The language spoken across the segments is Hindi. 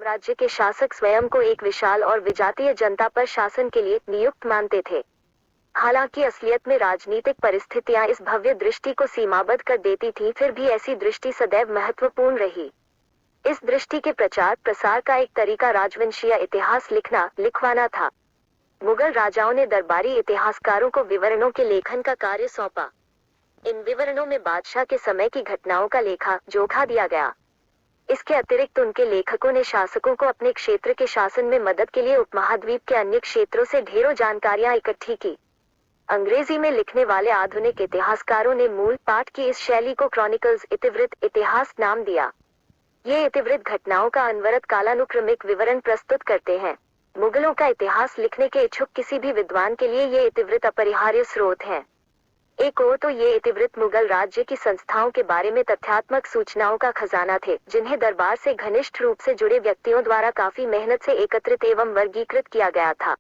साम्राज्य के शासक स्वयं को एक विशाल और विजातीय जनता पर शासन के लिए नियुक्त मानते थे। हालांकि असलियत में राजनीतिक परिस्थितियां इस भव्य दृष्टि को सीमाबद्ध कर देती थीं, फिर भी ऐसी दृष्टि सदैव महत्वपूर्ण रही। इस दृष्टि के प्रचार प्रसार का एक तरीका राजवंशीय इतिहास लिखवाना था। मुगल राजाओं ने दरबारी इतिहासकारों को विवरणों के लेखन का कार्य सौंपा। इन विवरणों में बादशाह के समय की घटनाओं का लेखा जोखा दिया गया। इसके अतिरिक्त उनके लेखकों ने शासकों को अपने क्षेत्र के शासन में मदद के लिए उपमहाद्वीप के अन्य क्षेत्रों से ढेरों जानकारियां इकट्ठी की। अंग्रेजी में लिखने वाले आधुनिक इतिहासकारों ने मूल पाठ की इस शैली को क्रॉनिकल्स इतिवृत्त इतिहास नाम दिया। ये इतिवृत्त घटनाओं का अनवरत कालानुक्रमिक विवरण प्रस्तुत करते हैं। मुगलों का इतिहास लिखने के इच्छुक किसी भी विद्वान के लिए ये इतिवृत्त अपरिहार्य स्रोत हैं। एक ओर तो ये इतिवृत्त मुगल राज्य की संस्थाओं के बारे में तथ्यात्मक सूचनाओं का खजाना थे, जिन्हें दरबार से घनिष्ठ रूप से जुड़े व्यक्तियों द्वारा काफी मेहनत से एकत्रित एवं वर्गीकृत किया गया था।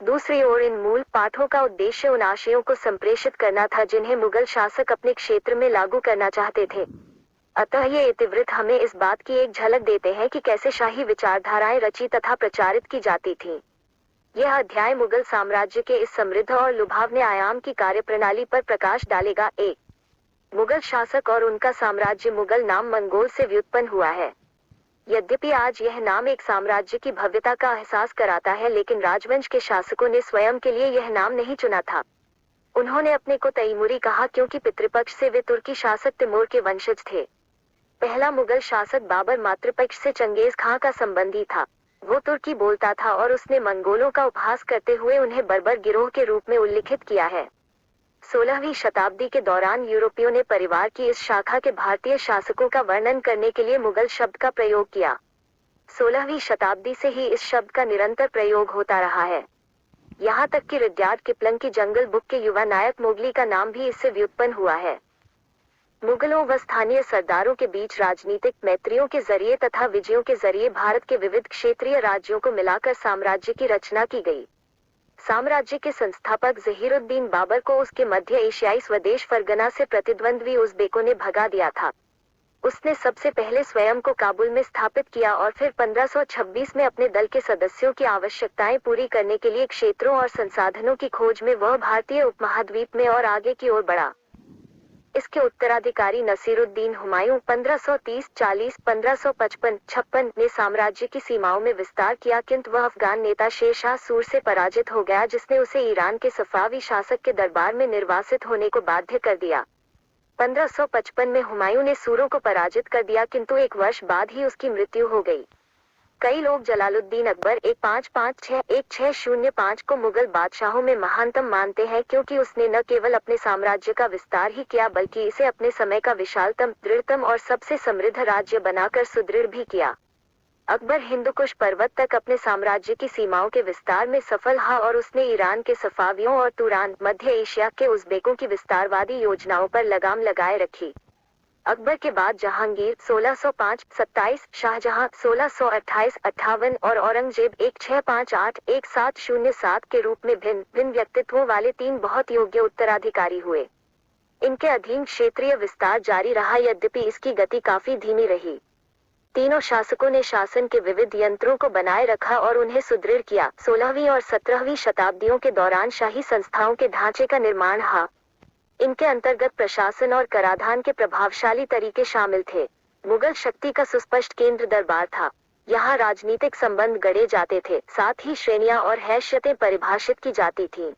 दूसरी ओर इन मूल पाठों का उद्देश्य उन आशयों को संप्रेषित करना था जिन्हें मुगल शासक अपने क्षेत्र में लागू करना चाहते थे। अतः ये इतिवृत्त हमें इस बात की एक झलक देते हैं कि कैसे शाही विचारधाराएं रची तथा प्रचारित की जाती थीं। यह अध्याय मुगल साम्राज्य के इस समृद्ध और लुभावने आयाम की कार्यप्रणाली पर प्रकाश डालेगा। मुगल शासक और उनका साम्राज्य। मुगल नाम मंगोल से व्युत्पन्न हुआ है। यद्यपि आज यह नाम एक साम्राज्य की भव्यता का एहसास कराता है, लेकिन राजवंश के शासकों ने स्वयं के लिए यह नाम नहीं चुना था। उन्होंने अपने को तैमूरी कहा क्योंकि पितृपक्ष से वे तुर्की शासक तिमूर के वंशज थे। पहला मुगल शासक बाबर मातृपक्ष से चंगेज खां का संबंधी था। वो तुर्की बोलता था और उसने मंगोलों का उपहास करते हुए उन्हें बर्बर गिरोह के रूप में उल्लिखित किया है। 16वीं शताब्दी के दौरान यूरोपियों ने परिवार की इस शाखा के भारतीय शासकों का वर्णन करने के लिए मुगल शब्द का प्रयोग किया। 16वीं शताब्दी से ही इस शब्द का निरंतर प्रयोग होता रहा है। यहाँ तक कि रुडयार्ड किपलंग की जंगल बुक के युवा नायक मोगली का नाम भी इससे व्युत्पन्न हुआ है। मुगलों व स्थानीय सरदारों के बीच राजनीतिक मैत्रियों के जरिए तथा विजयों के जरिए भारत के विविध क्षेत्रीय राज्यों को मिलाकर साम्राज्य की रचना की गई। साम्राज्य के संस्थापक जहीरुद्दीन बाबर को उसके मध्य एशियाई स्वदेश फरगना से प्रतिद्वंद्वी उज़्बेकों ने भगा दिया था। उसने सबसे पहले स्वयं को काबुल में स्थापित किया और फिर 1526 में अपने दल के सदस्यों की आवश्यकताएं पूरी करने के लिए क्षेत्रों और संसाधनों की खोज में वह भारतीय उपमहाद्वीप में और आगे की ओर बढ़ा। इसके उत्तराधिकारी नसीरुद्दीन हुमायूं 1530-40, 1555-56 ने साम्राज्य की सीमाओं में विस्तार किया, किंतु वह अफगान नेता शेर शाह सूर से पराजित हो गया, जिसने उसे ईरान के सफावी शासक के दरबार में निर्वासित होने को बाध्य कर दिया। 1555 में हुमायूं ने सूरों को पराजित कर दिया, किंतु एक वर्ष बाद ही उसकी मृत्यु हो गई। कई लोग जलालुद्दीन अकबर 1556-1605 को मुगल बादशाहों में महानतम मानते हैं, क्योंकि उसने न केवल अपने साम्राज्य का विस्तार ही किया बल्कि इसे अपने समय का विशालतम, दृढ़तम और सबसे समृद्ध राज्य बनाकर सुदृढ़ भी किया। अकबर हिंदुकुश पर्वत तक अपने साम्राज्य की सीमाओं के विस्तार में सफल रहा और उसने ईरान के सफावियों और तुरान, मध्य एशिया के उज़्बेकों की विस्तारवादी योजनाओं पर लगाम लगाए रखी। अकबर के बाद जहांगीर 1605-27, शाहजहां 1628-58 और औरंगजेब 1658-1707 के रूप में भिन्न भिन्न व्यक्तित्वों वाले 3 बहुत योग्य उत्तराधिकारी हुए। इनके अधीन क्षेत्रीय विस्तार जारी रहा, यद्यपि इसकी गति काफी धीमी रही। तीनों शासकों ने शासन के विविध यंत्रों को बनाए रखा और उन्हें सुदृढ़ किया। 16वीं और 17वीं शताब्दियों के दौरान शाही संस्थाओं के ढांचे का निर्माण हुआ। इनके अंतर्गत प्रशासन और कराधान के प्रभावशाली तरीके शामिल थे। मुगल शक्ति का सुस्पष्ट केंद्र दरबार था। यहाँ राजनीतिक संबंध गढ़े जाते थे, साथ ही श्रेणियां और हैसियतें परिभाषित की जाती थीं।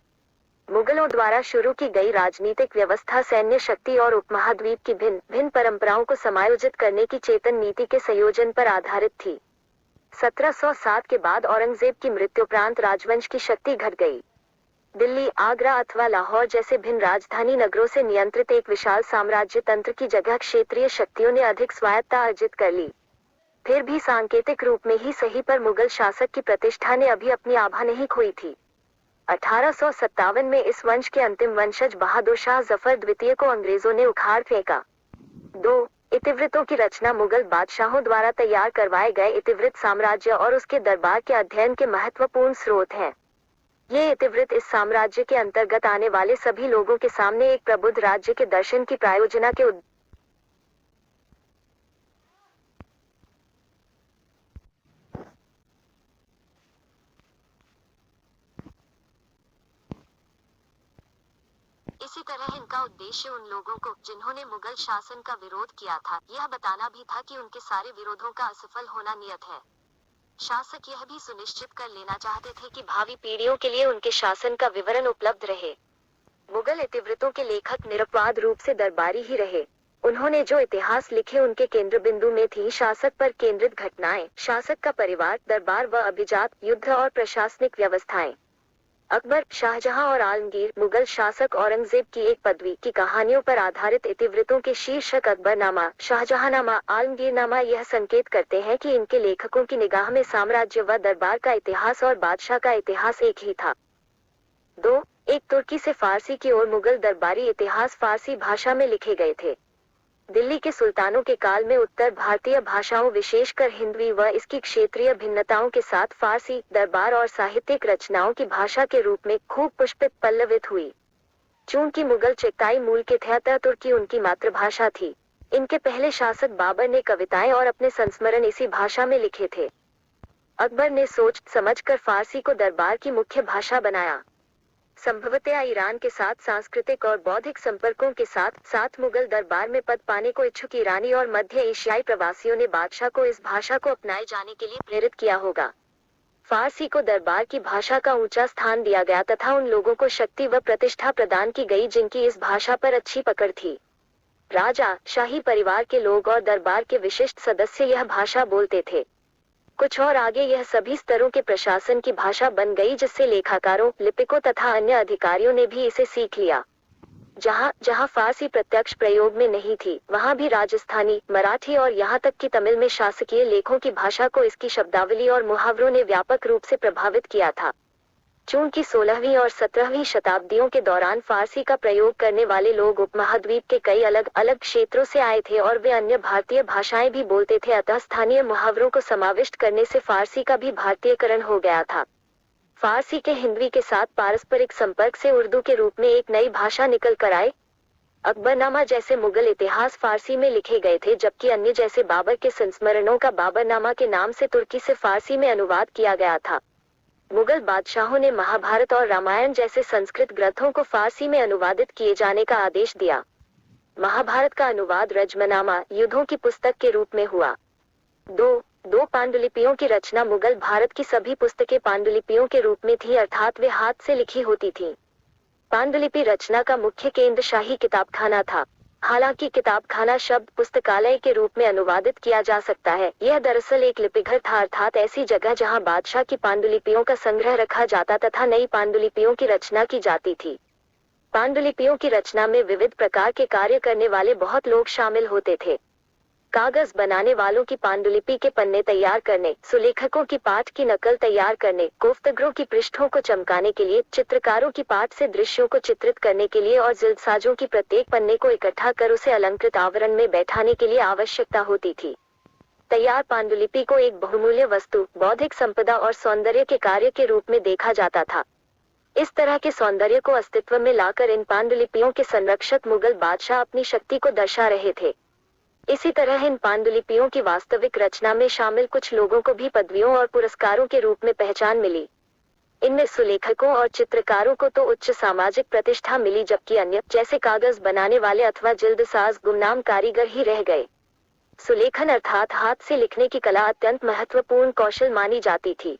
मुगलों द्वारा शुरू की गई राजनीतिक व्यवस्था सैन्य शक्ति और उपमहाद्वीप की भिन्न भिन्न परंपराओं को समायोजित करने की चेतन नीति के संयोजन पर आधारित थी। 1707 के बाद औरंगजेब की मृत्युपरांत राजवंश की शक्ति घट गई। दिल्ली, आगरा अथवा लाहौर जैसे भिन्न राजधानी नगरों से नियंत्रित एक विशाल साम्राज्य तंत्र की जगह क्षेत्रीय शक्तियों ने अधिक स्वायत्तता अर्जित कर ली। फिर भी सांकेतिक रूप में ही सही, पर मुगल शासक की प्रतिष्ठा ने अभी अपनी आभा नहीं खोई थी। 1857 में इस वंश के अंतिम वंशज बहादुर शाह जफर द्वितीय को अंग्रेजों ने उखाड़ फेंका। 2. इतिवृत्तों की रचना। मुगल बादशाहों द्वारा तैयार करवाए गए इतिवृत्त साम्राज्य और उसके दरबार के अध्ययन के महत्वपूर्ण स्रोत हैं। ये इतिवृत्त इस साम्राज्य के अंतर्गत आने वाले सभी लोगों के सामने एक प्रबुद्ध राज्य के दर्शन की प्रायोजना के इसी तरह इनका उद्देश्य उन लोगों को जिन्होंने मुगल शासन का विरोध किया था यह बताना भी था कि उनके सारे विरोधों का असफल होना नियत है। शासक यह भी सुनिश्चित कर लेना चाहते थे कि भावी पीढ़ियों के लिए उनके शासन का विवरण उपलब्ध रहे। मुगल इतिवृत्तों के लेखक निरपवाद रूप से दरबारी ही रहे। उन्होंने जो इतिहास लिखे उनके केंद्र बिंदु में थी शासक पर केंद्रित घटनाएं, शासक का परिवार, दरबार व अभिजात, युद्ध और प्रशासनिक व्यवस्थाएं। अकबर, शाहजहां और आलमगीर, मुगल शासक औरंगजेब की एक पदवी की कहानियों पर आधारित इतिवृत्तों के शीर्षक अकबरनामा, शाहजहांनामा, आलमगीरनामा यह संकेत करते हैं कि इनके लेखकों की निगाह में साम्राज्य व दरबार का इतिहास और बादशाह का इतिहास एक ही था। 2. एक तुर्की से फारसी की ओर मुगल दरबारी इतिहास फारसी भाषा में लिखे गए थे। दिल्ली के सुल्तानों के काल में उत्तर भारतीय भाषाओं विशेषकर हिंदवी व इसकी क्षेत्रीय भिन्नताओं के साथ फारसी दरबार और साहित्यिक रचनाओं की भाषा के रूप में खूब पुष्पित पल्लवित हुई। चूंकि मुगल चगताई मूल के थे अतः तुर्की उनकी मातृभाषा थी। इनके पहले शासक बाबर ने कविताएं और अपने संस्मरण इसी भाषा में लिखे थे। अकबर ने सोच समझकर फारसी को दरबार की मुख्य भाषा बनाया। संभवतया ईरान के साथ सांस्कृतिक और बौद्धिक संपर्कों के साथ साथ मुगल दरबार में पद पाने को इच्छुक ईरानी और मध्य एशियाई प्रवासियों ने बादशाह को इस भाषा को अपनाए जाने के लिए प्रेरित किया होगा। फारसी को दरबार की भाषा का ऊंचा स्थान दिया गया तथा उन लोगों को शक्ति व प्रतिष्ठा प्रदान की गई जिनकी इस भाषा पर अच्छी पकड़ थी। राजा, शाही परिवार के लोग और दरबार के विशिष्ट सदस्य यह भाषा बोलते थे। कुछ और आगे यह सभी स्तरों के प्रशासन की भाषा बन गई जिससे लेखाकारों, लिपिकों तथा अन्य अधिकारियों ने भी इसे सीख लिया। जहाँ जहाँ फारसी प्रत्यक्ष प्रयोग में नहीं थी वहाँ भी राजस्थानी, मराठी और यहाँ तक कि तमिल में शासकीय लेखों की भाषा को इसकी शब्दावली और मुहावरों ने व्यापक रूप से प्रभावित किया था। चूंकि 16वीं और 17वीं शताब्दियों के दौरान फारसी का प्रयोग करने वाले लोग उपमहाद्वीप के कई अलग अलग क्षेत्रों से आए थे और वे अन्य भारतीय भाषाएं भी बोलते थे अतः स्थानीय मुहावरों को समाविष्ट करने से फारसी का भी भारतीयकरण हो गया था। फारसी के हिंदवी के साथ पारस्परिक संपर्क से उर्दू के रूप में एक नई भाषा निकल कर आए। अकबरनामा जैसे मुगल इतिहास फारसी में लिखे गए थे जबकि अन्य जैसे बाबर के संस्मरणों का बाबरनामा के नाम से तुर्की से फारसी में अनुवाद किया गया था। मुगल बादशाहों ने महाभारत और रामायण जैसे संस्कृत ग्रंथों को फारसी में अनुवादित किए जाने का आदेश दिया। महाभारत का अनुवाद रजमनामा, युद्धों की पुस्तक के रूप में हुआ। 2 पांडुलिपियों की रचना मुगल भारत की सभी पुस्तकें पांडुलिपियों के रूप में थी अर्थात वे हाथ से लिखी होती थीं। पांडुलिपि रचना का मुख्य केंद्र शाही किताबखाना था। हालांकि किताबखाना शब्द पुस्तकालय के रूप में अनुवादित किया जा सकता है, यह दरअसल एक लिपिघर था अर्थात ऐसी जगह जहां बादशाह की पांडुलिपियों का संग्रह रखा जाता तथा नई पांडुलिपियों की रचना की जाती थी। पांडुलिपियों की रचना में विविध प्रकार के कार्य करने वाले बहुत लोग शामिल होते थे। कागज बनाने वालों की पांडुलिपि के पन्ने तैयार करने, सुलेखकों की पाठ की नकल तैयार करने, कोफ्तगरों की पृष्ठों को चमकाने के लिए, चित्रकारों की पाठ से दृश्यों को चित्रित करने के लिए और जिल्दसाजों की प्रत्येक पन्ने को इकट्ठा कर उसे अलंकृत आवरण में बैठाने के लिए आवश्यकता होती थी। तैयार पांडुलिपि को एक बहुमूल्य वस्तु, बौद्धिक संपदा और सौंदर्य के कार्य के रूप में देखा जाता था। इस तरह के सौंदर्य को अस्तित्व में लाकर इन पांडुलिपियों के संरक्षक मुगल बादशाह अपनी शक्ति को दर्शा रहे थे। इसी तरह इन पांडुलिपियों की वास्तविक रचना में शामिल कुछ लोगों को भी पदवियों और पुरस्कारों के रूप में पहचान मिली। इनमें सुलेखकों और चित्रकारों को तो उच्च सामाजिक प्रतिष्ठा मिली जबकि अन्य, जैसे कागज बनाने वाले अथवा जिल्दसाज, गुमनाम कारीगर ही रह गए। सुलेखन अर्थात हाथ से लिखने की कला अत्यंत महत्वपूर्ण कौशल मानी जाती थी।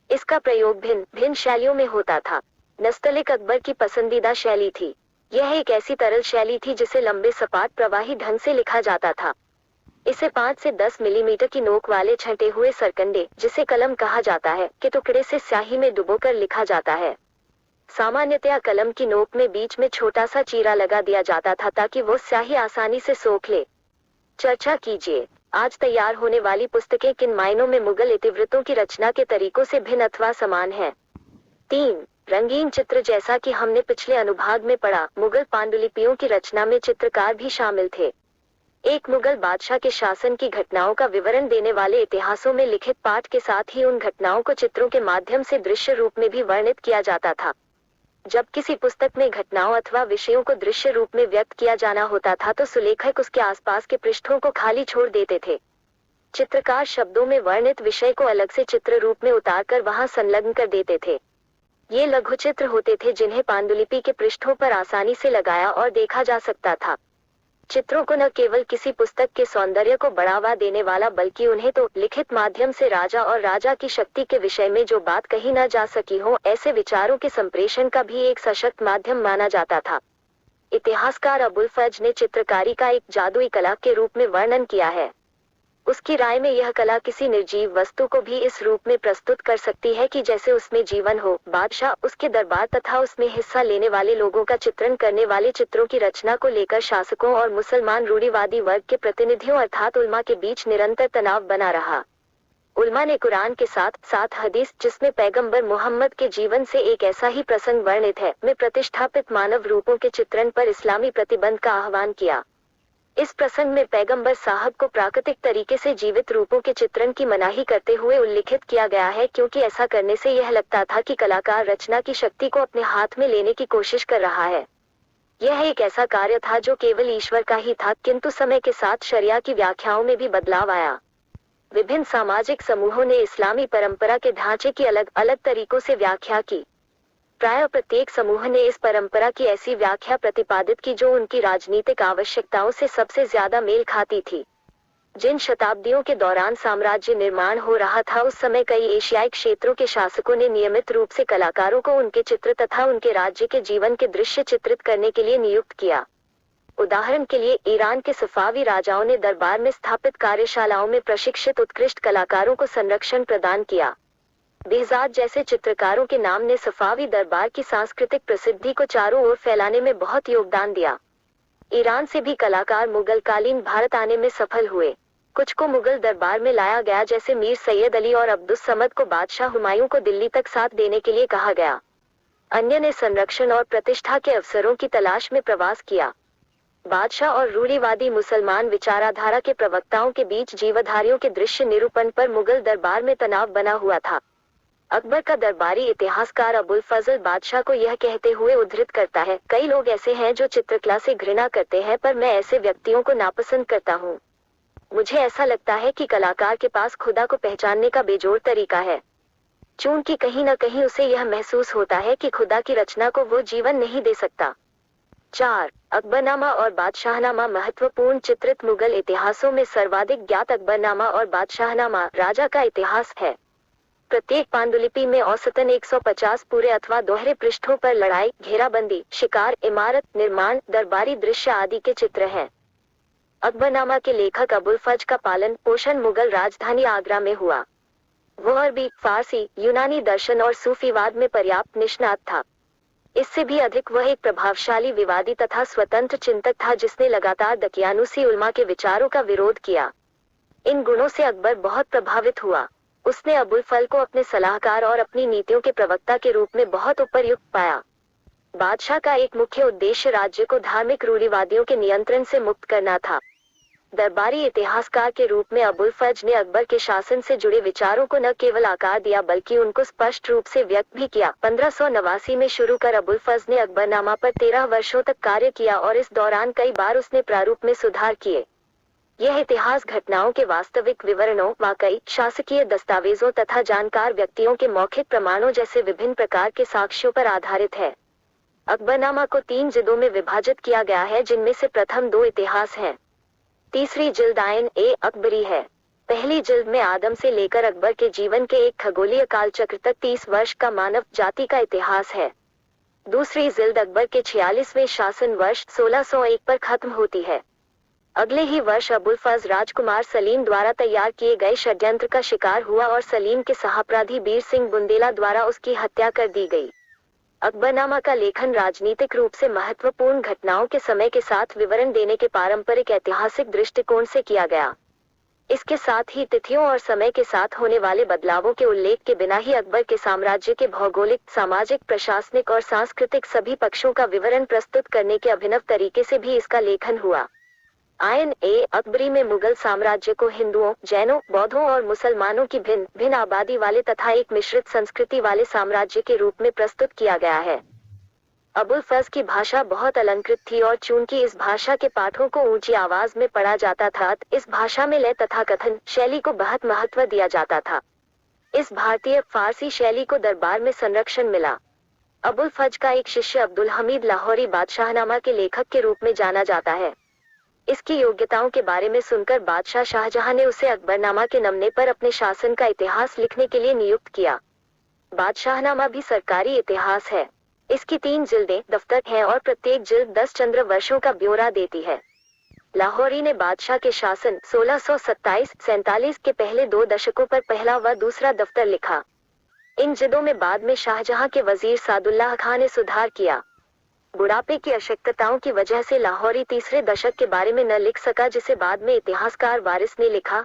इसका प्रयोग भिन्न भिन्न शैलियों में होता था। नस्तलिक अकबर की पसंदीदा शैली थी। यह एक ऐसी तरल शैली थी जिसे लंबे सपाट प्रवाही ढंग से लिखा जाता था। इसे 5 से 10 मिलीमीटर की नोक वाले छंटे हुए सरकंडे, जिसे कलम कहा जाता है, के टुकड़े से स्याही में डुबोकर लिखा जाता है। सामान्यतया कलम की नोक में बीच में छोटा सा चीरा लगा दिया जाता था ताकि वो स्याही आसानी से सोख ले। चर्चा कीजिए, आज तैयार होने वाली पुस्तकें किन मायनों में मुगल इतिवृत्तों की रचना के तरीकों से भिन्न अथवा समान है। 3. रंगीन चित्र। जैसा कि हमने पिछले अनुभाग में पढ़ा, मुगल पांडुलिपियों की रचना में चित्रकार भी शामिल थे। एक मुगल बादशाह के शासन की घटनाओं का विवरण देने वाले इतिहासों में लिखित पाठ के साथ ही उन घटनाओं को चित्रों के माध्यम से दृश्य रूप में भी वर्णित किया जाता था। जब किसी पुस्तक में घटनाओं अथवा विषयों को दृश्य रूप में व्यक्त किया जाना होता था तो सुलेखक उसके आसपास के पृष्ठों को खाली छोड़ देते थे। चित्रकार शब्दों में वर्णित विषय को अलग से चित्र रूप में उतारकर वहां संलग्न कर देते थे। ये लघुचित्र होते थे जिन्हें पांडुलिपि के पृष्ठों पर आसानी से लगाया और देखा जा सकता था। चित्रों को न केवल किसी पुस्तक के सौंदर्य को बढ़ावा देने वाला बल्कि उन्हें तो लिखित माध्यम से राजा और राजा की शक्ति के विषय में जो बात कही न जा सकी हो ऐसे विचारों के संप्रेषण का भी एक सशक्त माध्यम माना जाता था। इतिहासकार अबुल फज ने चित्रकारी का एक जादुई कला के रूप में वर्णन किया है। उसकी राय में यह कला किसी निर्जीव वस्तु को भी इस रूप में प्रस्तुत कर सकती है कि जैसे उसमें जीवन हो। बादशाह, उसके दरबार तथा उसमें हिस्सा लेने वाले लोगों का चित्रण करने वाले चित्रों की रचना को लेकर शासकों और मुसलमान रूढ़िवादी वर्ग के प्रतिनिधियों अर्थात उल्मा के बीच निरंतर तनाव बना रहा। उल्मा ने कुरान के साथ साथ हदीस, जिसमें पैगंबर मोहम्मद के जीवन से एक ऐसा ही प्रसंग वर्णित है, में प्रतिष्ठापित मानव रूपों के चित्रण पर इस्लामी प्रतिबंध का आह्वान किया। इस प्रसंग में पैगंबर साहब को प्राकृतिक तरीके से जीवित रूपों के चित्रण की मनाही करते हुए उल्लिखित किया गया है, क्योंकि ऐसा करने से यह लगता था कि कलाकार रचना की शक्ति को अपने हाथ में लेने की कोशिश कर रहा है। यह एक ऐसा कार्य था जो केवल ईश्वर का ही था, किंतु समय के साथ शरिया की व्याख्याओं में भी बदलाव आया। विभिन्न सामाजिक समूहों ने इस्लामी परंपरा के ढांचे की अलग अलग तरीकों से व्याख्या की। प्राय प्रत्येक समूह ने इस परंपरा की ऐसी व्याख्या प्रतिपादित की जो उनकी राजनीतिक आवश्यकताओं से सबसे ज्यादा मेल खाती थी। जिन शताब्दियों के दौरान साम्राज्य निर्माण हो रहा था उस समय कई एशियाई क्षेत्रों के शासकों ने नियमित रूप से कलाकारों को उनके चित्र तथा उनके राज्य के जीवन के दृश्य चित्रित करने के लिए नियुक्त किया। उदाहरण के लिए ईरान के सफावी राजाओं ने दरबार में स्थापित कार्यशालाओं में प्रशिक्षित उत्कृष्ट कलाकारों को संरक्षण प्रदान किया। बेहजाद जैसे चित्रकारों के नाम ने सफावी दरबार की सांस्कृतिक प्रसिद्धि को चारों ओर फैलाने में बहुत योगदान दिया। ईरान से भी कलाकार मुगल कालीन भारत आने में सफल हुए। कुछ को मुगल दरबार में लाया गया, जैसे मीर सैयद अली और अब्दुस समद को बादशाह हुमायूं को दिल्ली तक साथ देने के लिए कहा गया। अन्य ने संरक्षण और प्रतिष्ठा के अवसरों की तलाश में प्रवास किया। बादशाह और रूढ़िवादी मुसलमान विचारधारा के प्रवक्ताओं के बीच जीवधारियों के दृश्य निरूपण पर मुगल दरबार में तनाव बना हुआ था। अकबर का दरबारी इतिहासकार अबुल फजल बादशाह को यह कहते हुए उद्धृत करता है, कई लोग ऐसे हैं जो चित्रकला से घृणा करते हैं, पर मैं ऐसे व्यक्तियों को नापसंद करता हूँ। मुझे ऐसा लगता है कि कलाकार के पास खुदा को पहचानने का बेजोड़ तरीका है, चूंकि कहीं न कहीं उसे यह महसूस होता है कि खुदा की रचना को वो जीवन नहीं दे सकता। 4. अकबरनामा और बादशाहनामा महत्वपूर्ण चित्रित मुगल इतिहासों में सर्वाधिक ज्ञात अकबरनामा और बादशाहनामा राजा का इतिहास है। प्रत्येक पांडुलिपि में औसतन 150 पूरे अथवा दोहरे पृष्ठों पर लड़ाई, घेराबंदी, शिकार, इमारत निर्माण, दरबारी दृश्य आदि के चित्र हैं। अकबरनामा के लेखक अबुल फज का पालन पोषण मुगल राजधानी आगरा में हुआ। वो अरबी, फारसी, यूनानी दर्शन और सूफीवाद में पर्याप्त निष्णात था। इससे भी अधिक वह एक प्रभावशाली विवादी तथा स्वतंत्र चिंतक था जिसने लगातार दकियानूसी उल्मा के विचारों का विरोध किया। इन गुणों से अकबर बहुत प्रभावित हुआ। उसने अबुल फल को अपने सलाहकार और अपनी नीतियों के प्रवक्ता के रूप में बहुत उपयुक्त पाया। बादशाह का एक मुख्य उद्देश्य राज्य को धार्मिक रूढ़िवादियों के नियंत्रण से मुक्त करना था। दरबारी इतिहासकार के रूप में अबुल फज ने अकबर के शासन से जुड़े विचारों को न केवल आकार दिया बल्कि उनको स्पष्ट रूप से व्यक्त भी किया। 1589 में शुरू कर अबुल फज ने अकबरनामा पर 13 वर्षों तक कार्य किया और इस दौरान कई बार उसने प्रारूप में सुधार किए। यह इतिहास घटनाओं के वास्तविक विवरणों, वाकई, शासकीय दस्तावेजों तथा जानकार व्यक्तियों के मौखिक प्रमाणों जैसे विभिन्न प्रकार के साक्ष्यों पर आधारित है। अकबरनामा को 3 जिल्दों में विभाजित किया गया है, जिनमें से प्रथम 2 इतिहास हैं। तीसरी जिल्द आयन ए अकबरी है। पहली जिल्द में आदम से लेकर अकबर के जीवन के एक खगोलीय कालचक्र तक 30 वर्ष का मानव जाति का इतिहास है। दूसरी जिल्द अकबर के 46वें शासन वर्ष 1601 पर खत्म होती है। अगले ही वर्ष अबुल फज राजकुमार सलीम द्वारा तैयार किए गए षड्यंत्र का शिकार हुआ और सलीम के सहअपराधी बीर सिंह बुंदेला द्वारा उसकी हत्या कर दी गई। अकबरनामा का लेखन राजनीतिक रूप से महत्वपूर्ण घटनाओं के समय के साथ विवरण देने के पारंपरिक ऐतिहासिक दृष्टिकोण से किया गया। इसके साथ ही तिथियों और समय के साथ होने वाले बदलावों के उल्लेख के बिना ही अकबर के साम्राज्य के भौगोलिक, सामाजिक, प्रशासनिक और सांस्कृतिक सभी पक्षों का विवरण प्रस्तुत करने के अभिनव तरीके से भी इसका लेखन हुआ। आयन ए अकबरी में मुगल साम्राज्य को हिंदुओं, जैनों, बौद्धों और मुसलमानों की भिन्न भिन्न आबादी वाले तथा एक मिश्रित संस्कृति वाले साम्राज्य के रूप में प्रस्तुत किया गया है। अबुल फज की भाषा बहुत अलंकृत थी और चूंकि इस भाषा के पाठों को ऊंची आवाज में पढ़ा जाता था, इस भाषा में लय तथा कथन शैली को बहुत महत्व दिया जाता था। इस भारतीय फारसी शैली को दरबार में संरक्षण मिला। अबुल फज का एक शिष्य अब्दुल हमीद लाहौरी बादशाहनामा के लेखक के रूप में जाना जाता है। इसकी योग्यताओं के बारे में सुनकर बादशाह शाहजहां ने उसे अकबरनामा के नमूने पर अपने शासन का इतिहास लिखने के लिए नियुक्त किया। बादशाहनामा भी सरकारी इतिहास है। इसकी 3 जिल्दें दफ्तर हैं और प्रत्येक जिल्द 10 चंद्र वर्षों का ब्यौरा देती है। लाहौरी ने बादशाह के शासन 1627-47 के पहले 2 दशकों पर पहला व दूसरा दफ्तर लिखा। इन जिल्दों में बाद में शाहजहां के वजीर सादुल्लाह खां ने सुधार किया। बुढ़ापे की अशक्तताओं की वजह से लाहौरी तीसरे दशक के बारे में न लिख सका, जिसे बाद में इतिहासकार वारिस ने लिखा।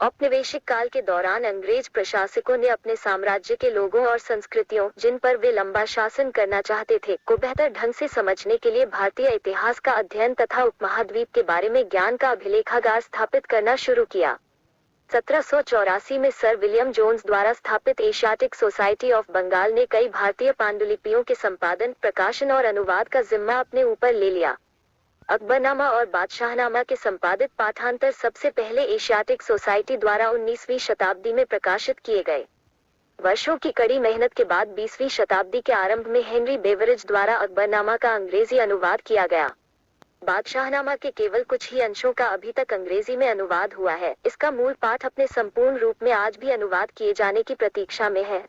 औपनिवेशिक काल के दौरान अंग्रेज प्रशासकों ने अपने साम्राज्य के लोगों और संस्कृतियों, जिन पर वे लंबा शासन करना चाहते थे, को बेहतर ढंग से समझने के लिए भारतीय इतिहास का अध्ययन तथा उपमहाद्वीप के बारे में ज्ञान का अभिलेखागार स्थापित करना शुरू किया। 1784 में सर विलियम जोन्स द्वारा स्थापित एशियाटिक सोसाइटी ऑफ बंगाल ने कई भारतीय पांडुलिपियों के संपादन, प्रकाशन और अनुवाद का जिम्मा अपने ऊपर ले लिया। अकबरनामा और बादशाहनामा के संपादित पाठांतर सबसे पहले एशियाटिक सोसाइटी द्वारा 19वीं शताब्दी में प्रकाशित किए गए। वर्षों की कड़ी मेहनत के बाद 20वीं शताब्दी के आरंभ में हेनरी बेवरेज द्वारा अकबरनामा का अंग्रेजी अनुवाद किया गया। बादशाहनामा के केवल कुछ ही अंशों का अभी तक अंग्रेजी में अनुवाद हुआ है। इसका मूल पाठ अपने संपूर्ण रूप में आज भी अनुवाद किए जाने की प्रतीक्षा में है।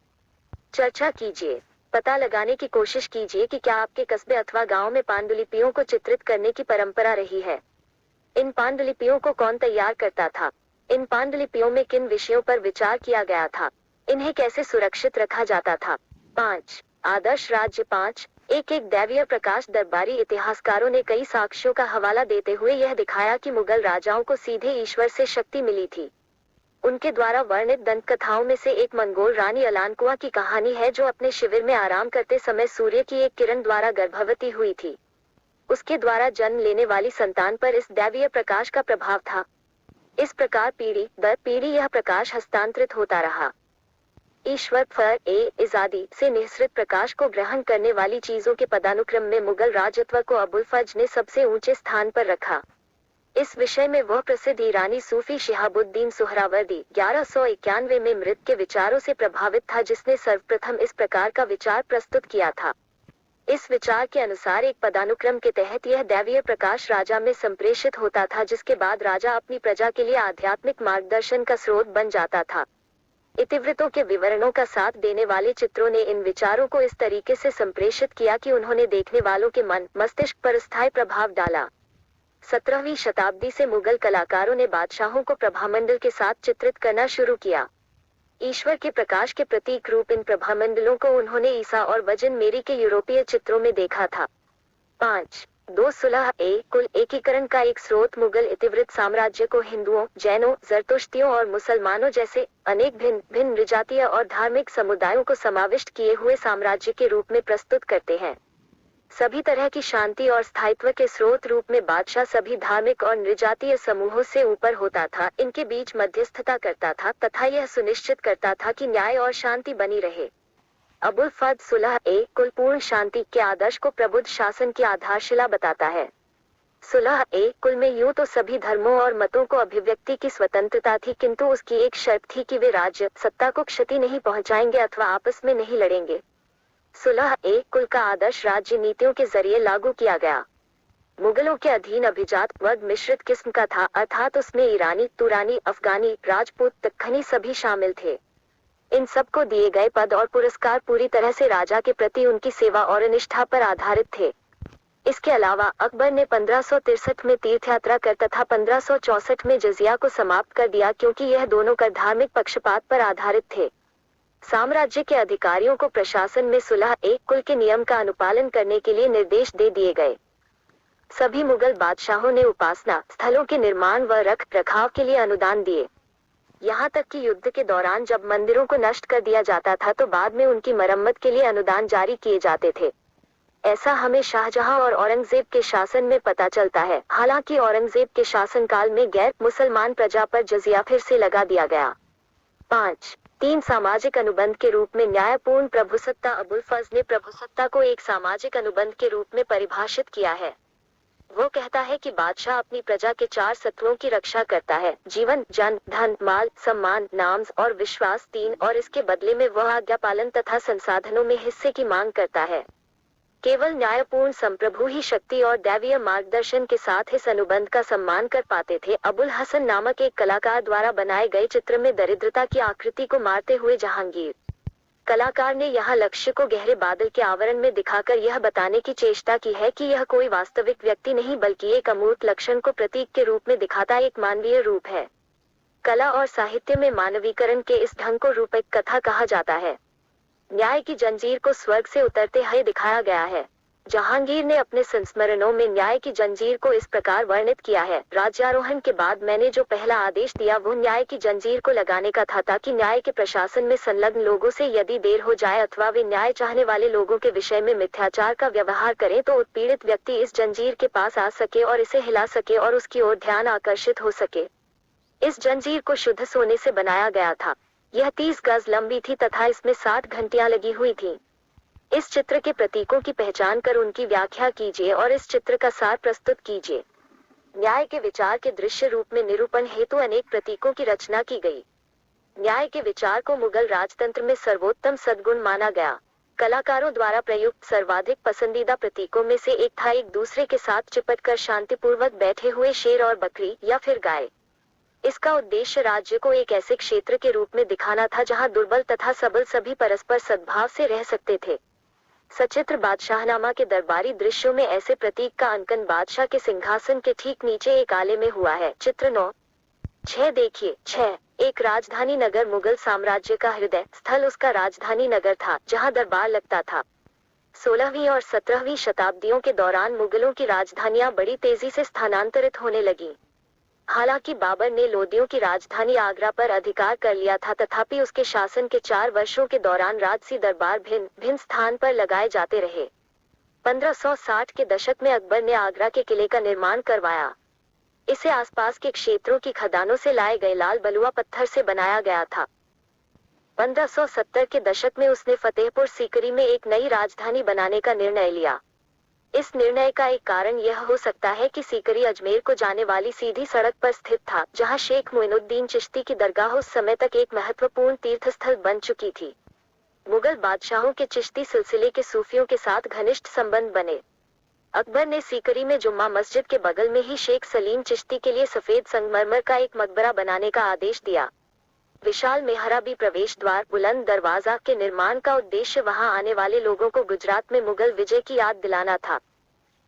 चर्चा कीजिए। पता लगाने की कोशिश कीजिए कि क्या आपके कस्बे अथवा गांव में पांडुलिपियों को चित्रित करने की परंपरा रही है। इन पांडुलिपियों को कौन तैयार करता था? इन पांडुलिपियों में किन विषयों पर विचार किया गया था? इन्हें कैसे सुरक्षित रखा जाता था? 5. आदर्श राज्य। 5. एक दैवीय प्रकाश। दरबारी इतिहासकारों ने कई साक्ष्यों का हवाला देते हुए यह दिखाया कि मुगल राजाओं को सीधे ईश्वर से शक्ति मिली थी। उनके द्वारा वर्णित दंत कथाओं में से एक मंगोल रानी अलानकुआ की कहानी है, जो अपने शिविर में आराम करते समय सूर्य की एक किरण द्वारा गर्भवती हुई थी। उसके द्वारा जन्म लेने वाली संतान पर इस दैवीय प्रकाश का प्रभाव था। इस प्रकार पीढ़ी दर पीढ़ी यह प्रकाश हस्तांतरित होता रहा। ईश्वर इजादी से निःसृत प्रकाश को ग्रहण करने वाली चीजों के पदानुक्रम में मुगल राजत्व को अबुल फज ने सबसे ऊंचे स्थान पर रखा। इस विषय में वह प्रसिद्ध ईरानी सूफी शिहाबुद्दीन सुहरावर्दी 1191 में मृत के विचारों से प्रभावित था, जिसने सर्वप्रथम इस प्रकार का विचार प्रस्तुत किया था। इस विचार के अनुसार एक पदानुक्रम के तहत यह दैवीय प्रकाश राजा में संप्रेषित होता था, जिसके बाद राजा अपनी प्रजा के लिए आध्यात्मिक मार्गदर्शन का स्रोत बन जाता था। इतिवृत्तों के विवरणों का साथ देने वाले चित्रों ने इन विचारों को इस तरीके से संप्रेषित किया कि उन्होंने देखने वालों के मन मस्तिष्क पर स्थायी प्रभाव डाला। 17वीं शताब्दी से मुगल कलाकारों ने बादशाहों को प्रभामंडल के साथ चित्रित करना शुरू किया। ईश्वर के प्रकाश के प्रतीक रूप इन प्रभामंडलों को उन्होंने ईसा और वजन मेरी के यूरोपीय चित्रों में देखा था। 5. 2 सुलह कुल एकीकरण का एक स्रोत। मुगल इतिवृत्त साम्राज्य को हिंदुओं, जैनों, जरतुश्तियों और मुसलमानों जैसे अनेक भिन्न भिन्न विजातीय और धार्मिक समुदायों को समाविष्ट किए हुए साम्राज्य के रूप में प्रस्तुत करते हैं। सभी तरह की शांति और स्थायित्व के स्रोत रूप में बादशाह सभी धार्मिक और नृजातीय समूहों से ऊपर होता था, इनके बीच मध्यस्थता करता था तथा यह सुनिश्चित करता था कि न्याय और शांति बनी रहे। अबुल फज सुलह कुल पूर्ण शांति के आदर्श को प्रबुद्ध शासन की आधारशिला बताता है। सुलह कुल में यूं तो सभी धर्मों और मतों को अभिव्यक्ति की स्वतंत्रता थी, किंतु उसकी एक शर्त थी कि वे राज्य सत्ता को क्षति नहीं पहुंचाएंगे अथवा आपस में नहीं लड़ेंगे। सुलह कुल का आदर्श राज्य नीतियों के जरिए लागू किया गया। मुगलों के अधीन अभिजात वर्ग मिश्रित किस्म का था, अर्थात उसमें ईरानी, तुरानी, अफगानी, राजपूत, दक्खनी सभी शामिल थे। इन सबको दिए गए पद और पुरस्कार पूरी तरह से राजा के प्रति उनकी सेवा और निष्ठा पर आधारित थे। इसके अलावा अकबर ने 1563 में तीर्थ यात्रा कर तथा 1564 में जजिया को समाप्त कर दिया, क्योंकि यह दोनों कर धार्मिक पक्षपात पर आधारित थे। साम्राज्य के अधिकारियों को प्रशासन में सुलह कुल के नियम का अनुपालन करने के लिए निर्देश दे दिए गए। सभी मुगल बादशाहों ने उपासना स्थलों के निर्माण व रख रखाव के लिए अनुदान दिए। यहाँ तक कि युद्ध के दौरान जब मंदिरों को नष्ट कर दिया जाता था तो बाद में उनकी मरम्मत के लिए अनुदान जारी किए जाते थे। ऐसा हमें शाहजहां और औरंगजेब के शासन में पता चलता है। हालांकि औरंगजेब के शासनकाल में गैर मुसलमान प्रजा पर जजिया फिर से लगा दिया गया। 5. 3 सामाजिक अनुबंध के रूप में न्यायपूर्ण प्रभुसत्ता। अबुल फज ने प्रभुसत्ता को एक सामाजिक अनुबंध के रूप में परिभाषित किया है। वो कहता है कि बादशाह अपनी प्रजा के 4 सत्वों की रक्षा करता है: जीवन, जन, धन, माल, सम्मान, नाम और विश्वास 3, और इसके बदले में वह आज्ञा पालन तथा संसाधनों में हिस्से की मांग करता है। केवल न्यायपूर्ण संप्रभु ही शक्ति और दैवीय मार्गदर्शन के साथ इस अनुबंध का सम्मान कर पाते थे। अबुल हसन नामक एक कलाकार द्वारा बनाए गए चित्र में दरिद्रता की आकृति को मारते हुए जहांगीर कलाकार ने यहाँ लक्ष्य को गहरे बादल के आवरण में दिखाकर यह बताने की चेष्टा की है कि यह कोई वास्तविक व्यक्ति नहीं बल्कि एक अमूर्त लक्षण को प्रतीक के रूप में दिखाता एक मानवीय रूप है। कला और साहित्य में मानवीकरण के इस ढंग को रूपक कथा कहा जाता है। न्याय की जंजीर को स्वर्ग से उतरते हुए दिखाया गया है। जहांगीर ने अपने संस्मरणों में न्याय की जंजीर को इस प्रकार वर्णित किया है: राज्यारोहण के बाद मैंने जो पहला आदेश दिया वो न्याय की जंजीर को लगाने का था, ताकि न्याय के प्रशासन में संलग्न लोगों से यदि देर हो जाए अथवा वे न्याय चाहने वाले लोगों के विषय में मिथ्याचार का व्यवहार करें तो उत्पीड़ित व्यक्ति इस जंजीर के पास आ सके और इसे हिला सके और उसकी ओर ध्यान आकर्षित हो सके। इस जंजीर को शुद्ध सोने से बनाया गया था। यह 30 गज लंबी थी तथा इसमें 60 घंटियां लगी हुई थीं। इस चित्र के प्रतीकों की पहचान कर उनकी व्याख्या कीजिए और इस चित्र का सार प्रस्तुत कीजिए। न्याय के विचार के दृश्य रूप में निरूपण हेतु अनेक प्रतीकों की रचना की गई। न्याय के विचार को मुगल राजतंत्र में सर्वोत्तम सद्गुण माना गया। कलाकारों द्वारा प्रयुक्त सर्वाधिक पसंदीदा प्रतीकों में से एक था एक दूसरे के साथ चिपटकर शांतिपूर्वक बैठे हुए शेर और बकरी या फिर गाय। इसका उद्देश्य राज्य को एक ऐसे क्षेत्र के रूप में दिखाना था जहां दुर्बल तथा सबल सभी परस्पर सद्भाव से रह सकते थे। सचित्र बादशाहनामा के दरबारी दृश्यों में ऐसे प्रतीक का अंकन बादशाह के सिंहासन के ठीक नीचे एक आले में हुआ है। चित्र 9/6 देखिए। 6 एक राजधानी नगर मुगल साम्राज्य का हृदय स्थल उसका राजधानी नगर था जहां दरबार लगता था। 16वीं और 17वीं शताब्दियों के दौरान मुगलों की राजधानियां बड़ी तेजी से स्थानांतरित होने लगीं। हालांकि बाबर ने लोदियों की राजधानी आगरा पर अधिकार कर लिया था, तथापि उसके शासन के 4 वर्षों के दौरान राजसी दरबार भिन्न भिन्न स्थान पर लगाए जाते रहे। 1560 के दशक में अकबर ने आगरा के किले का निर्माण करवाया। इसे आसपास के क्षेत्रों की खदानों से लाए गए लाल बलुआ पत्थर से बनाया गया था। 1570 के दशक में उसने फतेहपुर सीकरी में एक नई राजधानी बनाने का निर्णय लिया। इस निर्णय का एक कारण यह हो सकता है कि सीकरी अजमेर को जाने वाली सीधी सड़क पर स्थित था, जहां शेख मोइनुद्दीन चिश्ती की दरगाह उस समय तक एक महत्वपूर्ण तीर्थस्थल बन चुकी थी। मुगल बादशाहों के चिश्ती सिलसिले के सूफियों के साथ घनिष्ठ संबंध बने। अकबर ने सीकरी में जुम्मा मस्जिद के बगल में ही शेख सलीम चिश्ती के लिए सफेद संगमरमर का एक मकबरा बनाने का आदेश दिया। विशाल मेहराबी प्रवेश द्वार, बुलंद दरवाजा के निर्माण का उद्देश्य वहां आने वाले लोगों को गुजरात में मुगल विजय की याद दिलाना था।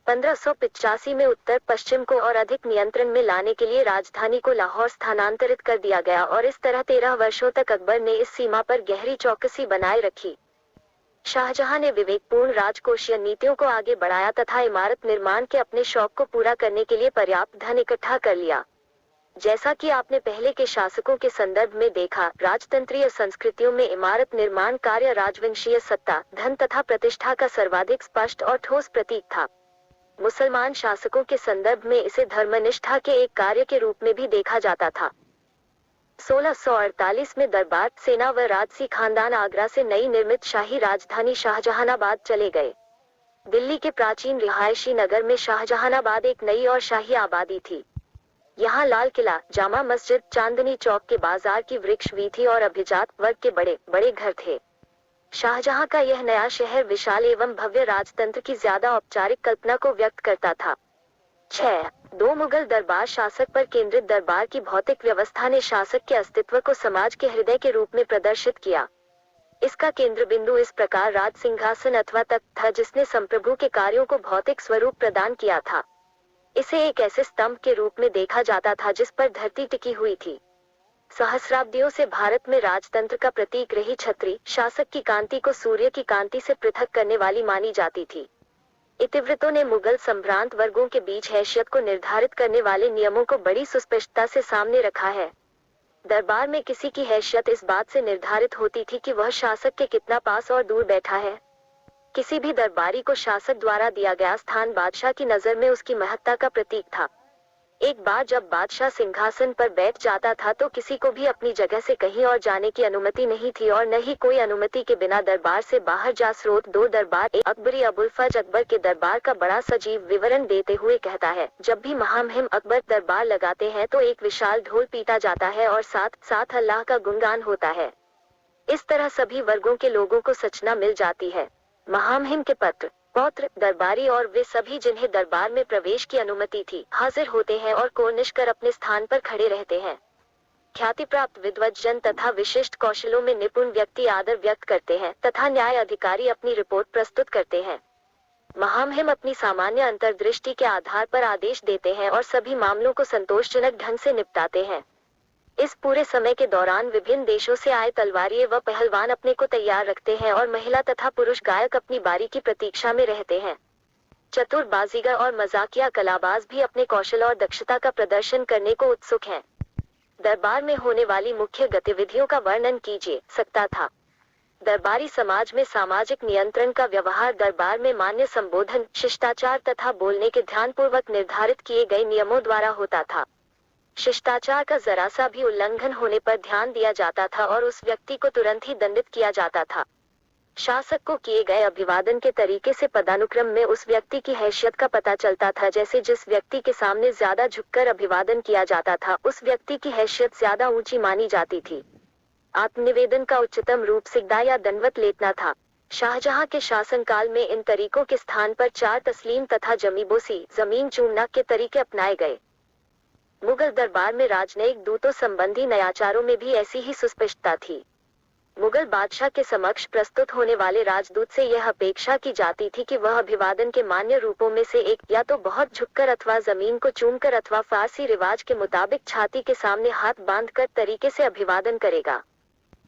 1585 में उत्तर पश्चिम को और अधिक नियंत्रण में लाने के लिए राजधानी को लाहौर स्थानांतरित कर दिया गया और इस तरह 13 वर्षों तक अकबर ने इस सीमा पर गहरी चौकसी बनाए रखी। शाहजहां ने विवेकपूर्ण राजकोषीय नीतियों को आगे बढ़ाया तथा इमारत निर्माण के अपने शौक को पूरा करने के लिए पर्याप्त धन इकट्ठा कर लिया। जैसा कि आपने पहले के शासकों के संदर्भ में देखा, राजतंत्रीय संस्कृतियों में इमारत निर्माण कार्य राजवंशीय सत्ता, धन तथा प्रतिष्ठा का सर्वाधिक स्पष्ट और ठोस प्रतीक था। मुसलमान शासकों के संदर्भ में इसे धर्मनिष्ठा के एक कार्य के रूप में भी देखा जाता था। 1648 में दरबार, सेना व राजसी खानदान आगरा से नई निर्मित शाही राजधानी शाहजहानाबाद चले गए। दिल्ली के प्राचीन रिहायशी नगर में शाहजहानाबाद एक नई और शाही आबादी थी। यहाँ लाल किला, जामा मस्जिद, चांदनी चौक के बाजार की वृक्ष वीथी और अभिजात वर्ग के बड़े बड़े घर थे। शाहजहां का यह नया शहर विशाल एवं भव्य राजतंत्र की ज्यादा औपचारिक कल्पना को व्यक्त करता था। 6 दो मुगल दरबार शासक पर केंद्रित दरबार की भौतिक व्यवस्था ने शासक के अस्तित्व को समाज के हृदय के रूप में प्रदर्शित किया। इसका केंद्र बिंदु इस प्रकार राज सिंहासन अथवा तख्त था जिसने संप्रभु के कार्यों को भौतिक स्वरूप प्रदान किया था। इसे एक ऐसे स्तंभ के रूप में देखा जाता था जिस पर धरती टिकी हुई थी। सहस्राब्दियों से भारत में राजतंत्र का प्रतीक रही छतरी, शासक की कांति को सूर्य की कांति से पृथक करने वाली मानी जाती थी। इतिवृत्तों ने मुगल संभ्रांत वर्गों के बीच हैसियत को निर्धारित करने वाले नियमों को बड़ी सुस्पष्टता से सामने रखा है। दरबार में किसी की हैसियत इस बात से निर्धारित होती थी कि वह शासक के कितना पास और दूर बैठा है। किसी भी दरबारी को शासक द्वारा दिया गया स्थान बादशाह की नजर में उसकी महत्ता का प्रतीक था। एक बार जब बादशाह सिंहासन पर बैठ जाता था तो किसी को भी अपनी जगह से कहीं और जाने की अनुमति नहीं थी और न ही कोई अनुमति के बिना दरबार से बाहर जा। स्रोत दो दरबार एक अकबरी अबुल फज अकबर के दरबार का बड़ा सजीव विवरण देते हुए कहता है, जब भी महामहिम अकबर दरबार लगाते हैं तो एक विशाल ढोल पीटा जाता है और साथ साथ अल्लाह का गुणगान होता है। इस तरह सभी वर्गों के लोगों को सचना मिल जाती है। महामहिम के पत्र पौत्र दरबारी और वे सभी जिन्हें दरबार में प्रवेश की अनुमति थी हाजिर होते हैं और कोर्निश कर अपने स्थान पर खड़े रहते हैं। ख्याति प्राप्त विद्वज्जन तथा विशिष्ट कौशलों में निपुण व्यक्ति आदर व्यक्त करते हैं तथा न्याय अधिकारी अपनी रिपोर्ट प्रस्तुत करते हैं। महामहिम अपनी सामान्य अंतर्दृष्टि के आधार पर आदेश देते हैं और सभी मामलों को संतोषजनक ढंग से निपटाते हैं। इस पूरे समय के दौरान विभिन्न देशों से आए तलवारिये व पहलवान अपने को तैयार रखते हैं और महिला तथा पुरुष गायक अपनी बारी की प्रतीक्षा में रहते हैं। चतुर बाजीगर और मजाकिया कलाबाज भी अपने कौशल और दक्षता का प्रदर्शन करने को उत्सुक हैं। दरबार में होने वाली मुख्य गतिविधियों का वर्णन कीजिए सकता था। दरबारी समाज में सामाजिक नियंत्रण का व्यवहार दरबार में मान्य संबोधन, शिष्टाचार तथा बोलने के ध्यानपूर्वक निर्धारित किए गए नियमों द्वारा होता था। शिष्टाचार का जरा सा भी उल्लंघन होने पर ध्यान दिया जाता था और उस व्यक्ति को तुरंत ही दंडित किया जाता था। शासक को किए गए अभिवादन के तरीके से पदानुक्रम में उस व्यक्ति की हैसियत का पता चलता था। जैसे जिस व्यक्ति के सामने ज्यादा झुककर अभिवादन किया जाता था उस व्यक्ति की हैसियत ज्यादा ऊंची मानी जाती थी। आत्मनिवेदन का उच्चतम रूप सिजदा या दंडवत लेटना था। शाहजहां के शासनकाल में इन तरीकों के स्थान पर चार तस्लीम तथा जमीबोसी जमीन चूमना के तरीके अपनाए गए। मुगल दरबार में राजनयिक दूतों संबंधी नयाचारों में भी ऐसी ही सुस्पष्टता थी। मुगल बादशाह के समक्ष प्रस्तुत होने वाले राजदूत से यह अपेक्षा की जाती थी कि वह अभिवादन के मान्य रूपों में से एक या तो बहुत झुककर अथवा जमीन को चूमकर अथवा फारसी रिवाज के मुताबिक छाती के सामने हाथ बांधकर तरीके से अभिवादन करेगा।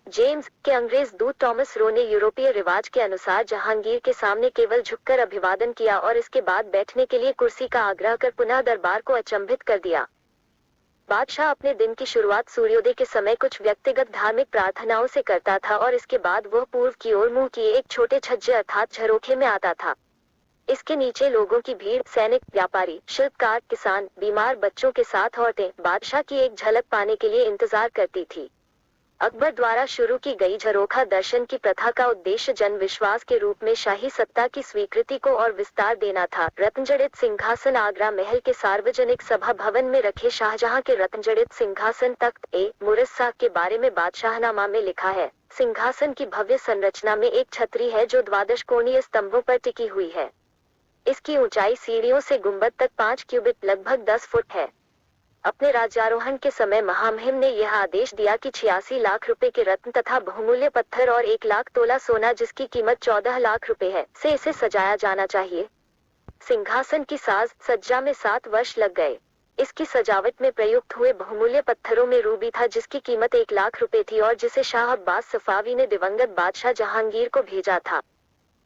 जेम्स के अंग्रेज दूत टॉमस रो ने यूरोपीय रिवाज के अनुसार जहांगीर के सामने केवल झुककर अभिवादन किया और इसके बाद बैठने के लिए कुर्सी का आग्रह कर पुनः दरबार को अचंभित कर दिया। बादशाह अपने दिन की शुरुआत सूर्योदय के समय कुछ व्यक्तिगत धार्मिक प्रार्थनाओं से करता था और इसके बाद वह पूर्व की ओर मुंह किए एक छोटे छज्जे अर्थात झरोखे में आता था। इसके नीचे लोगों की भीड़, सैनिक, व्यापारी, शिल्पकार, किसान, बीमार बच्चों के साथ औरतें बादशाह की एक झलक पाने के लिए इंतजार करती थी। अकबर द्वारा शुरू की गई झरोखा दर्शन की प्रथा का उद्देश्य जन विश्वास के रूप में शाही सत्ता की स्वीकृति को और विस्तार देना था। रत्नजड़ित सिंहासन आगरा महल के सार्वजनिक सभा भवन में रखे शाहजहां के रत्नजड़ित सिंहासन तख्त ए मुरस्सा के बारे में बादशाहनामा में लिखा है, सिंहासन की भव्य संरचना में एक छतरी है जो 12 कोणीय स्तंभों पर टिकी हुई है। इसकी ऊंचाई सीढ़ियों से गुंबद तक 5 क्यूबिट लगभग 10 फुट है। अपने राज्यारोहण के समय महामहिम ने यह आदेश दिया कि 86 लाख रुपए के रत्न तथा बहुमूल्य पत्थर और 1 लाख तोला सोना जिसकी कीमत 14 लाख रुपए है से इसे सजाया जाना चाहिए। सिंहासन की साज सज्जा में 7 वर्ष लग गए। इसकी सजावट में प्रयुक्त हुए बहुमूल्य पत्थरों में रूबी था जिसकी कीमत 1 लाख रुपए थी और जिसे शाह अब्बास सफावी ने दिवंगत बादशाह जहांगीर को भेजा था।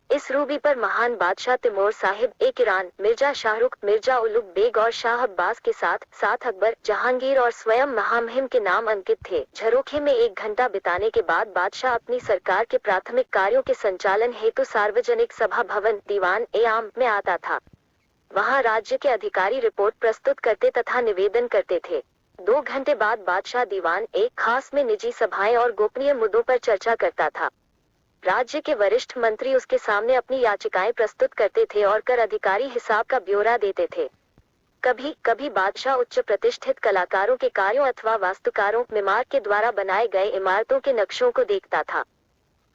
इस रूबी पर महान बादशाह तिमोर साहिब एक ईरान, मिर्जा शाहरुख, मिर्जा उलुग बेग और शाह अब्बास के साथ अकबर, जहांगीर और स्वयं महामहिम के नाम अंकित थे। झरोखे में 1 घंटा बिताने के बाद बादशाह अपनी सरकार के प्राथमिक कार्यों के संचालन हेतु सार्वजनिक सभा भवन दीवान ए आम में आता था। वहां राज्य के अधिकारी रिपोर्ट प्रस्तुत करते तथा निवेदन करते थे। 2 घंटे बाद बादशाह दीवान ए खास में निजी सभाएं और गोपनीय मुद्दों पर चर्चा करता था। राज्य के वरिष्ठ मंत्री उसके सामने अपनी याचिकाएं प्रस्तुत करते थे और कर अधिकारी हिसाब का ब्यौरा देते थे। कभी कभी बादशाह उच्च प्रतिष्ठित कलाकारों के कार्यों अथवा वास्तुकारों मिमार के द्वारा बनाए गए इमारतों के नक्शों को देखता था।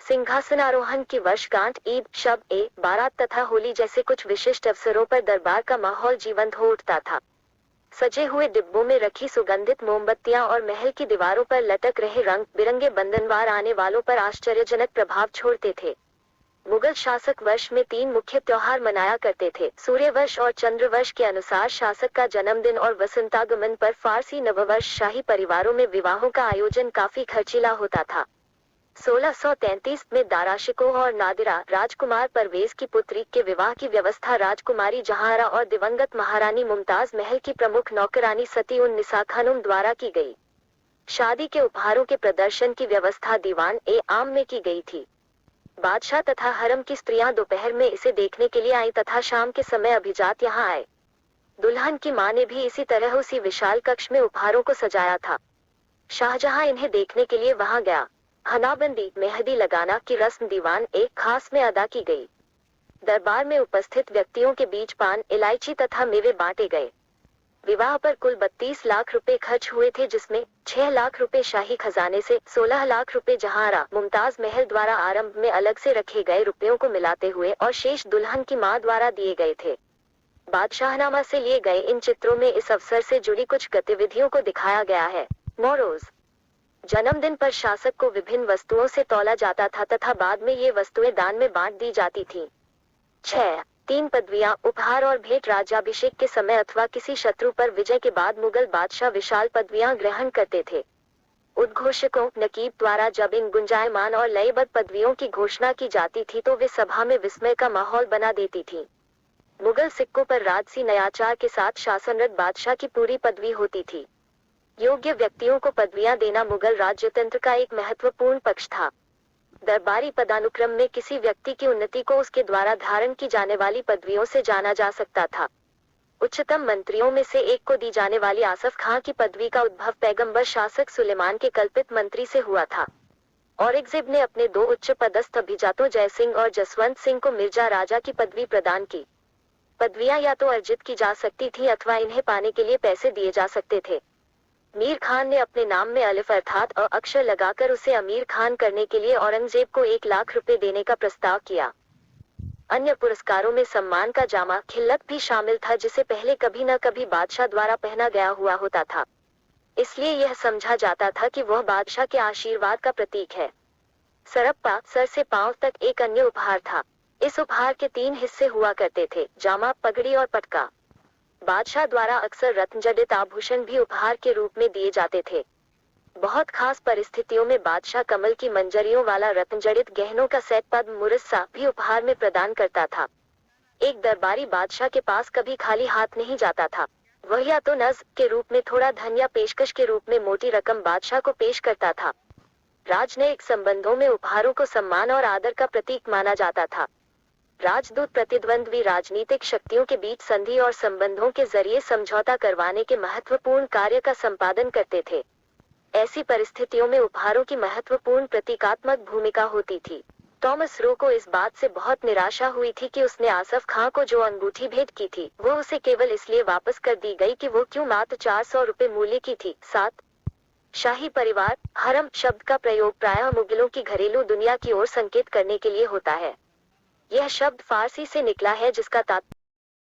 सिंहासनारोहण की वर्षगांठ, ईद, शब ए बारात तथा होली जैसे कुछ विशिष्ट अवसरों पर दरबार का माहौल जीवंत हो उठता था। सजे हुए डिब्बों में रखी सुगंधित मोमबत्तियां और महल की दीवारों पर लटक रहे रंग बिरंगे बंधनवार आने वालों पर आश्चर्यजनक प्रभाव छोड़ते थे। मुगल शासक वर्ष में 3 मुख्य त्योहार मनाया करते थे। सूर्यवर्ष और चंद्रवर्ष के अनुसार शासक का जन्मदिन और वसंतागमन पर फारसी नववर्ष। शाही परिवारों में विवाहों का आयोजन काफी खर्चीला होता था। 1633 में दाराशिकोह और नादिरा राजकुमार परवेज की पुत्री के विवाह की व्यवस्था राजकुमारी जहांरा और दिवंगत महारानी मुमताज महल की प्रमुख नौकरानी सती उन निसा खानुम द्वारा की गई। शादी के उपहारों के प्रदर्शन की व्यवस्था दीवान ए आम में की गई थी। बादशाह तथा हरम की स्त्रियां दोपहर में इसे देखने के लिए आईं तथा शाम के समय अभिजात यहाँ आए। दुल्हन की मां ने भी इसी तरह उसी विशाल कक्ष में उपहारों को सजाया था। शाहजहां इन्हें देखने के लिए वहां गया। हनाबंदी मेहंदी लगाना की रस्म दीवान एक खास में अदा की गई। दरबार में उपस्थित व्यक्तियों के बीच पान, इलायची तथा मेवे बांटे गए। विवाह पर कुल 32 लाख रुपए खर्च हुए थे, जिसमें 6 लाख रुपए शाही खजाने से, 16 लाख रुपए जहांरा मुमताज महल द्वारा आरंभ में अलग से रखे गए रुपयों को मिलाते हुए और शेष दुल्हन की मां द्वारा दिए गए थे। बादशाहनामा से लिए गए इन चित्रों में इस अवसर से जुड़ी कुछ गतिविधियों को दिखाया गया है। मोरोज जन्मदिन पर शासक को विभिन्न वस्तुओं से तौला जाता था तथा बाद में ये वस्तुएं दान में बांट दी जाती थीं। 6. 3 पदवियां, उपहार और भेंट। राज्याभिषेक के समय अथवा किसी शत्रु पर विजय के बाद मुगल बादशाह विशाल पदवियां ग्रहण करते थे। उद्घोषकों नकीब द्वारा जब इन गुंजायमान और लयबद्ध पदवियों की घोषणा की जाती थी तो वे सभा में विस्मय का माहौल बना देती थी। मुगल सिक्कों पर राजसी नयाचार के साथ शासनरत बादशाह की पूरी पदवी होती थी। योग्य व्यक्तियों को पदवियां देना मुगल राज्यतंत्र का एक महत्वपूर्ण पक्ष था। दरबारी पदानुक्रम में किसी व्यक्ति की उन्नति को उसके द्वारा धारण की जाने वाली पदवियों से जाना जा सकता था। उच्चतम मंत्रियों में से एक को दी जाने वाली आसफ खां की पदवी का उद्भव पैगंबर शासक सुलेमान के कल्पित मंत्री से हुआ था। औरंगजेब ने अपने 2 उच्च पदस्थ अभिजातों जयसिंह और जसवंत सिंह को मिर्जा राजा की पदवी प्रदान की। पदवियां या तो अर्जित की जा सकती थी अथवा इन्हें पाने के लिए पैसे दिए जा सकते थे। मीर खान ने अपने नाम में अलिफ अर्थात अ अक्षर लगाकर उसे अमीर खान करने के लिए औरंगजेब को 1 लाख रुपए देने का प्रस्ताव किया। अन्य पुरस्कारों में सम्मान का जामा खिल्लत भी शामिल था, जिसे पहले कभी न कभी बादशाह द्वारा पहना गया हुआ होता था। इसलिए यह समझा जाता था कि वह बादशाह के आशीर्वाद का प्रतीक है। सरप्पा सर से पांव तक एक अन्य उपहार था। इस उपहार के 3 हिस्से हुआ करते थे, जामा, पगड़ी और पटका। बादशाह द्वारा अक्सर रत्नजड़ित आभूषण भी उपहार के रूप में दिए जाते थे। बहुत खास परिस्थितियों में बादशाह कमल की मंजरियों वाला रत्नजड़ित गहनों का सेट पद्म मुरस्सा भी उपहार में प्रदान करता था। एक दरबारी बादशाह के पास कभी खाली हाथ नहीं जाता था। वह या तो नज़्र के रूप में थोड़ा धन या पेशकश के रूप में मोटी रकम बादशाह को पेश करता था। राजनयिक संबंधों में उपहारों को सम्मान और आदर का प्रतीक माना जाता था। राजदूत प्रतिद्वंद्वी राजनीतिक शक्तियों के बीच संधि और संबंधों के जरिए समझौता करवाने के महत्वपूर्ण कार्य का संपादन करते थे। ऐसी परिस्थितियों में उपहारों की महत्वपूर्ण प्रतीकात्मक भूमिका होती थी। थॉमस रो को इस बात से बहुत निराशा हुई थी कि उसने आसफ खां को जो अंगूठी भेंट की थी वो उसे केवल इसलिए वापस कर दी गई कि वो क्यों मात्र 400 रुपए मूल्य की थी। 7. शाही परिवार हरम शब्द का प्रयोग प्रायः मुगलों की घरेलू दुनिया की ओर संकेत करने के लिए होता है। यह शब्द फारसी से निकला है, जिसका तात्पर्य